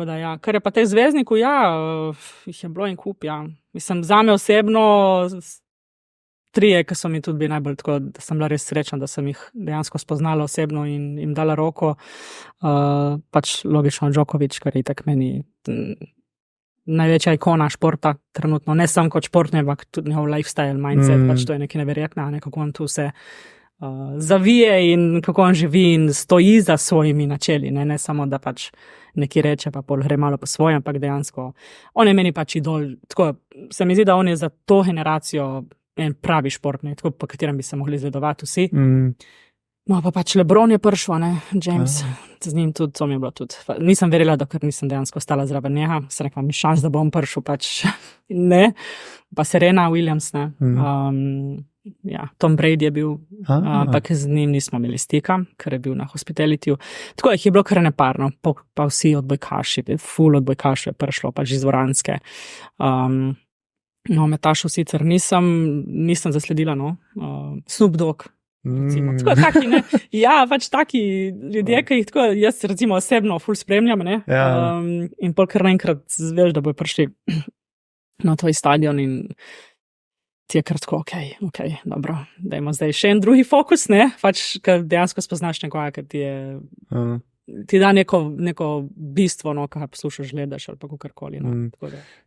Tako da, ja, kar je pa tej zvezdniku, ja, jih je bilo en kup, ja. Mislim, zame osebno, trije, ki so mi tudi bili najbolj tako, da sem bila res srečna, da sem jih dejansko spoznala osebno in jim dala roko. Pač logično Djokovic, kar je tak meni največja ikona športa trenutno, ne samo kot športnik, ampak tudi njegov lifestyle, mindset, pač to je nekaj neverjetno, kako on tu vse zavije in kako on živi in stoji za svojimi načeli, ne samo da pač nekaj reče, pa pol gre malo po svojem, ampak dejansko on je meni pač idol, tako se mi zdi, da on je za to generacijo en pravi športnik, tako po katerem bi se mogli zgledovati vsi. No, pa pač LeBron je prišel, ne, James, z njim tudi, to mi je bilo tudi, nisem verjela, ker nisem dejansko stala zraven njega, se rekla, mi šans, da bom prišel, pač ne, pa Serena Williams, ne, ja, Tom Brady je bil, ampak z njim nismo imeli stika, ker je bil na hospitalityju, tako jih je bilo kar neparno, pa vsi odbojkaši, ful odbojkaši je prišlo, pač iz dvoranske. No, Metašu sicer nisem zasledila, no, Snoop Dogg, recimo, tako taki, ne, ja, pač taki ljudje, ki jih tako, jaz recimo osebno ful spremljam, ne, in pol kar naenkrat zveš, da bojo prišli na tvoj stadion in ti je kar tako, okej, dobro, dajmo zdaj še en drugi fokus, ne, pač, ker dejansko spoznaš nekoga, ker ti da neko bistvo, no, kaj poslušaš, gledaš ali pa kakorkoli. No,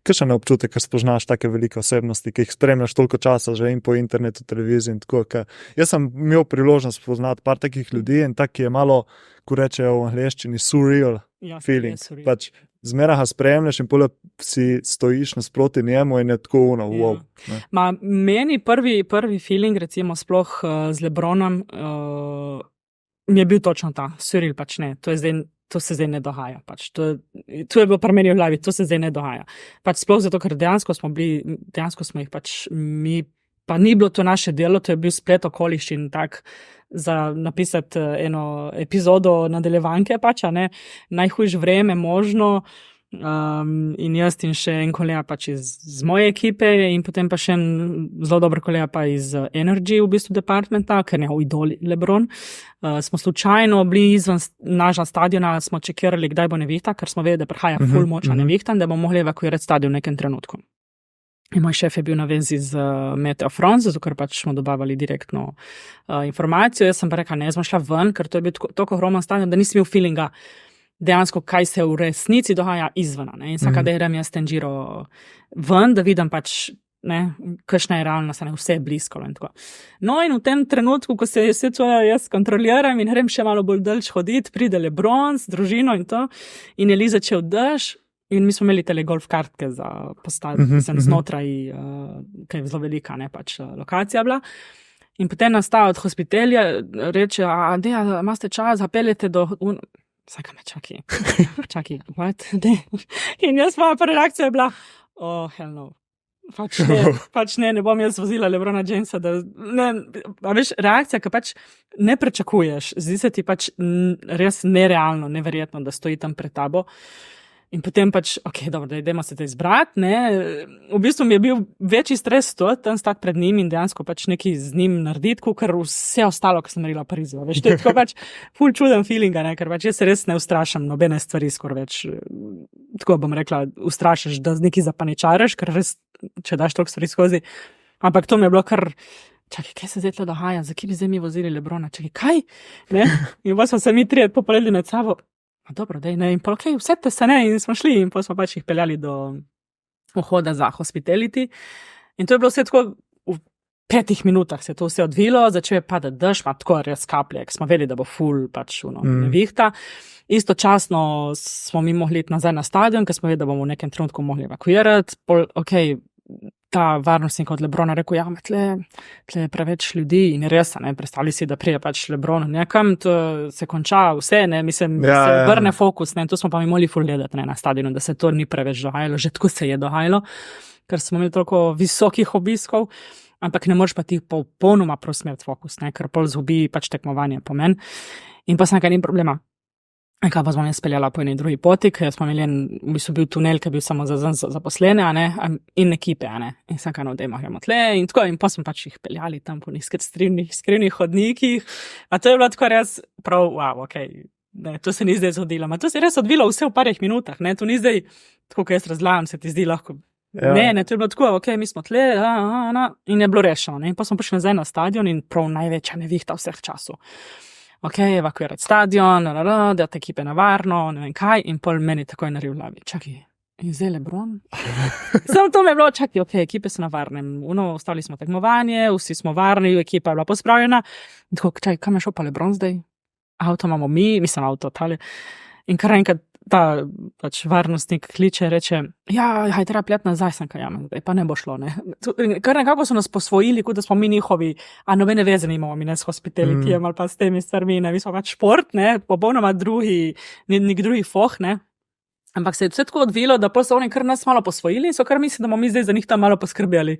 Kakšen je občutek, ker spoznaš take velike osebnosti, ki jih spremljaš toliko časa že in po internetu, televiziji in tako, ker jaz sem imel priložnost spoznati par takih ljudi in tak je malo, ko rečejo v angleščini, surreal feeling. Pač zmeraj ga spremljaš in potem si stojiš nasproti njemu in je tako wow. Meni prvi feeling, recimo sploh z LeBronom, mi je bil točno ta, surreal pač ne, to se zdaj ne dogaja, pač, to je bilo pri meni v glavi, to se zdaj ne dogaja. Pač sploh zato, ker dejansko smo jih pač mi, pa ni bilo to naše delo, to je bil splet okoliščin tak, za napisati eno epizodo nadaljevanke pač, ne, najhujše vreme možno, in jaz in še en kolega pač iz moje ekipe in potem pa še en zelo dober kolega pa iz Energy v bistvu departmenta, ker je idol LeBron. Smo slučajno bili izven našega stadiona, smo čekirali, kdaj bo nevihta, ker smo vedeli, da prihaja ful močna nevihta in da bomo mogli evakuirati stadion v nekem trenutku. In moj šef je bil na vezi z Meteo France, zato ker pač smo dobavali direktno informacijo. Jaz sem pa rekla, ne, smo šla ven, ker to je bil toliko ogromen stadion, da nisem imel feelinga dejansko, kaj se v resnici dogaja izvena. Ne? In vsaka, da grem jaz ten Giro ven, da vidim pač, ne, kakšna je realnost, ne, vse je blisko. In tako. No in v tem trenutku, ko se vse to jaz kontroliram in grem še malo bolj dalj hoditi, pride LeBron z družino in to, in je začel dež, in mi smo imeli tele golf kartke za postaviti, znotraj, ki je zelo velika, ne, pač lokacija bila. In potem nastaja od hospitelja, reče, imate čas, zapeljete do... Vsaka me čaki, what? In jaz moja prva reakcija je bila, oh, hell no. Pač ne bom jaz vozila LeBrona Jamesa, a veš, reakcija, ki pač ne prečakuješ, zdi se ti pač res nerealno, neverjetno, da stoji tam pred tabo. In potem pač, dobro, da idemo se te izbrati, ne, v bistvu mi je bil večji stres tam stati pred njim in dejansko pač nekaj z njim narediti, ker vse ostalo, ko sem naredila v Parizu, veš, to je tako pač ful čuden feeling, ne, ker pač jaz se res ne ustrašam nobene stvari skoraj več, tako bom rekla, ustrašaš, da nekaj zapaničaraš, ker res, če daš toliko stvari skozi, ampak to mi je bilo kar, čakaj, kaj se zdaj tle dogaja, za kje bi zdaj mi vozili LeBrona, čakaj, kaj, ne, in pa smo se mi trije popoledli med sabo. Dobro, dej, ne, in pa vse te se ne, in smo šli, in pa smo pač jih peljali do vhoda za hospitality. In to je bilo vse tako, v 5 minutah se to vse odvilo, začel je padati dež, pa tako res kaplje, smo vedeli, da bo ful pač nevihta. Istočasno smo mi mogli iti nazaj na stadion, ker smo vedeli, da bomo v nekem trenutku mogli evakuirati. Ta varnostnik od LeBrona rekel, tle je preveč ljudi in res, ne, predstavljali si, da prije pač LeBron nekam, to se konča vse, ne, mislim, se vrne fokus, ne, to smo pa mi mogli ful gledati, ne, na stadionu, da se to ni preveč dogajalo, že tako se je dogajalo, ker smo imeli toliko visokih obiskov, ampak ne moreš pa ti popolnoma prosmeriti fokus, ne, ker pol zgubi pač tekmovanje pomen. In pa sem nekaj ni problema. Kaj pa smo jaz speljala po eni drugi poti, ker smo imeli v bistvu bil tunel, ki je bil samo za zaposlene, ne, in ekipe, ne, in sem kaj dajmo gremo tle, in tako, in pa smo pač jih peljali tam po njih skrivnih hodnikih, a to je bilo tako res prav, wow, ne, to se ni zdaj zgodilo. To se je res odvilo vse v parih minutah, ne, to ni zdaj, tako kot jaz razlagam, se ti zdi lahko. Ja. Ne, to je bilo tako, ok, mi smo tle, in je bilo rešeno, ne, in pa smo prišli nazaj na stadion in prav največja nevihta vseh časov. Ok, evakuirati stadion, dati ekipe na varno, ne vem kaj, in pol meni takoj nari v glavi, čakaj, in zdaj LeBron? Samo to me je bilo, čakaj, ok, ekipe so na varnem, ostali smo tekmovanje, vsi smo varni, ekipa je bila pospravljena, in tako, čakaj, kam je šel pa LeBron zdaj? Avto imamo mi, mislim avto, tali. In kar enkrat ta pač varnostnik kliče, reče, haj treba pljati nazaj, sem kaj zdaj pa ne bo šlo, ne. Kar nekako so nas posvojili, kot da smo mi njihovi, a nobene veze nimamo mi ne s hospitalitijem ali pa s temi stvarmi, ne, mi smo pač šport, ne, popolnoma nek drugi foh, ne. Ampak se je vse tako odvilo, da pol so oni kar nas malo posvojili in so kar misli, da bomo mi zdaj za njih tam malo poskrbeli.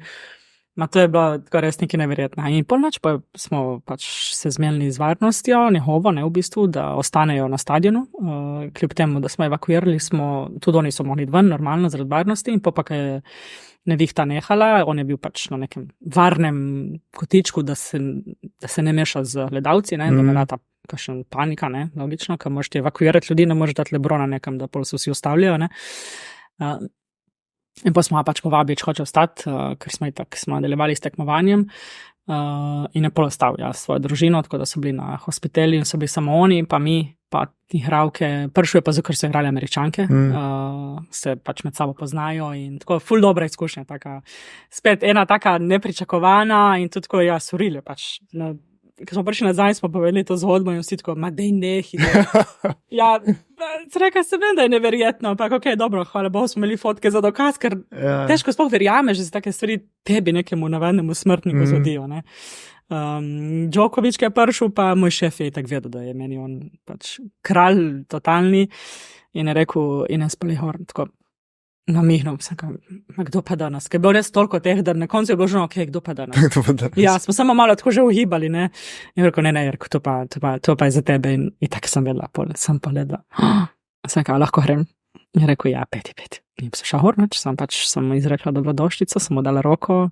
To je bilo tako res nekaj neverjetno. In pol noč pa smo pač se zmenili z varnostjo, njehovo, ne v bistvu, da ostanejo na stadionu. Kljub temu, da smo evakuirali, tudi oni so mogli ven, normalno, zaradi varnosti, in pa je nevihta nehala, on je bil pač na nekem varnem kotičku, da se ne meša z gledalci, ne, da ne rata kakšna panika, ne, logično, ker moraš ti evakuirati ljudi, ne moreš dati LeBrona nekam, da pol se vsi ustavljajo, ne. In pa smo pač povabili, če hoče ostati, ker smo nadaljevali s tekmovanjem, in je pol ostal svojo družino, tako da so bili na hospitali in so bili samo oni, pa mi, pa igralke, prvo je pa zato, ker so igrali Američanke, se pač med sabo poznajo in tako ful dobra izkušnja, spet ena taka nepričakovana in tudi tako, surili pač, ko smo prišli nazaj, smo povedali to zgodbo in vsi tako, dej nehi. Rekla sem, da je neverjetno, ampak ok, dobro, hvala Bogu, smo imeli fotke za dokaz, ker težko sploh verjameš, da se take stvari tebi nekemu navadnemu smrtniku zgodijo, ne. Djokovic, ki je prišel, pa moj šef je tako vedel, da je meni on pač kralj totalni in je rekel, Ines Palihorn, tako namihnil, kdo pa danes, ker je bilo res toliko teh, da na koncu je bilo že, ok, kdo pa danes. Ja, smo samo malo tako že uhibali, ne, in rekel, ne, Jerko, to pa je za tebe in tako sem vedela, sem pa ledla. Sem rekel, lahko grem? In rekel, ja, peti. In se šel hornač, sem izrekla dobrodošlico, sem mu dala roko,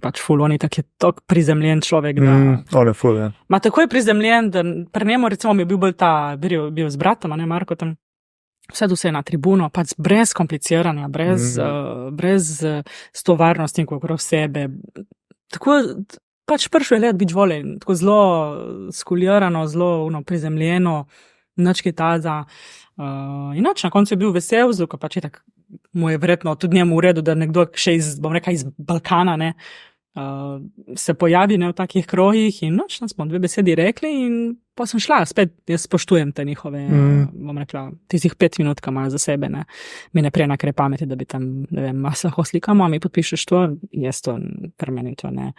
pač ful, on je tak prizemljen človek, da... On je ful, ja. Tako je prizemljen, da pri njemu, recimo, mi je bil z bratom, ne, Marko tam, vse na tribuno, pač brez kompliciranja, brez s to varnosti okrog sebe. Tako, pač prišel je let biti voljen, tako zelo skulirano, zelo prizemljeno, nič kaj taza. In na koncu je bil vesel, ko pač je tako, mu je verjetno tudi njemu v redu, da nekdo še iz Balkana, ne, se pojavi, ne, v takih krogih in noč smo 2 besedi rekli in pa sem šla, spet jaz spoštujem te njihove, bom rekla, tistih 5 minut, ki imajo za sebe, ne, mi ne prije nakre pameti, da bi tam, ne vem, se slikamo, a mi podpišeš to, jaz to, pri meni to ne.